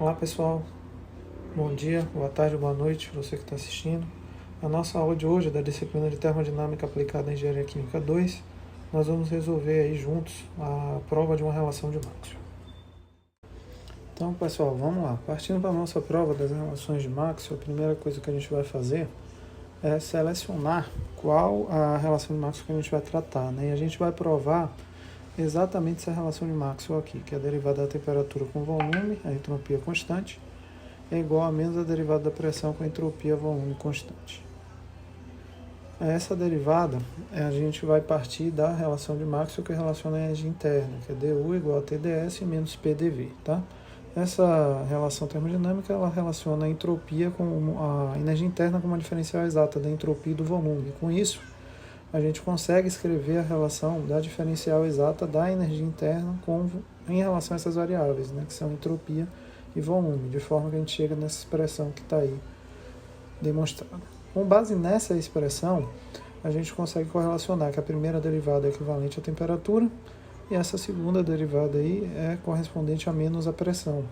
Olá pessoal, bom dia, boa tarde, boa noite para você que está assistindo. A nossa aula de hoje é da disciplina de Termodinâmica aplicada em Engenharia Química 2. Nós vamos resolver aí juntos a prova de uma relação de Maxwell. Então pessoal, vamos lá. Partindo para a nossa prova das relações de Maxwell, a primeira coisa que a gente vai fazer é selecionar qual a relação de Maxwell que a gente vai tratar, né? E a gente vai provar exatamente essa relação de Maxwell aqui, que é a derivada da temperatura com volume, a entropia constante, é igual a menos a derivada da pressão com a entropia volume constante. Essa derivada, a gente vai partir da relação de Maxwell que relaciona a energia interna, que é dU igual a TdS menos PdV, tá? Essa relação termodinâmica, ela relaciona a entropia com a energia interna com uma diferencial exata da entropia e do volume. Com isso, a gente consegue escrever a relação da diferencial exata da energia interna em relação a essas variáveis, né, que são entropia e volume, de forma que a gente chega nessa expressão que está aí demonstrada. Com base nessa expressão, a gente consegue correlacionar que a primeira derivada é equivalente à temperatura e essa segunda derivada aí é correspondente a menos a pressão.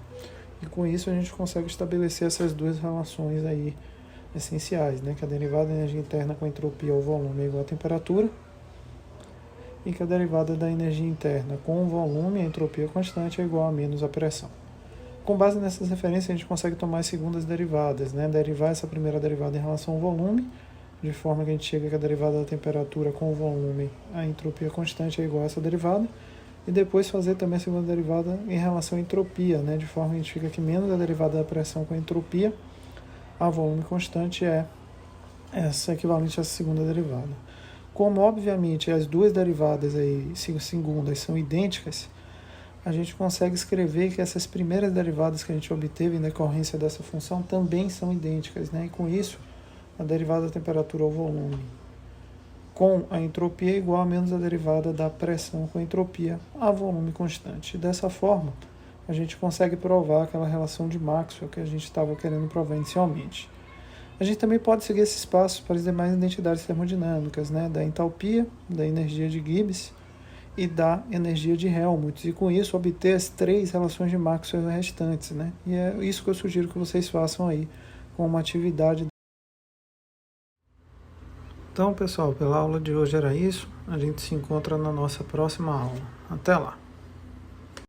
E com isso a gente consegue estabelecer essas duas relações aí essenciais, né? Que a derivada da energia interna com a entropia ou volume é igual à temperatura e que a derivada da energia interna com o volume, a entropia constante, é igual a menos a pressão. Com base nessas referências, a gente consegue tomar as segundas derivadas, né? Derivar essa primeira derivada em relação ao volume, de forma que a gente chega que a derivada da temperatura com o volume, a entropia constante, é igual a essa derivada, e depois fazer também a segunda derivada em relação à entropia, né? De forma que a gente fica que menos a derivada da pressão com a entropia, a volume constante é essa equivalente a essa segunda derivada. Como, obviamente, as duas derivadas aí, segundas, são idênticas, a gente consegue escrever que essas primeiras derivadas que a gente obteve em decorrência dessa função também são idênticas, né? E com isso, a derivada da temperatura ao volume com a entropia é igual a menos a derivada da pressão com a entropia a volume constante. Dessa forma, a gente consegue provar aquela relação de Maxwell que a gente estava querendo provar inicialmente. A gente também pode seguir esses passos para as demais identidades termodinâmicas, né? Da entalpia, da energia de Gibbs e da energia de Helmholtz, e com isso obter as três relações de Maxwell restantes, né? E é isso que eu sugiro que vocês façam aí com uma atividade. Então, pessoal, pela aula de hoje era isso. A gente se encontra na nossa próxima aula. Até lá!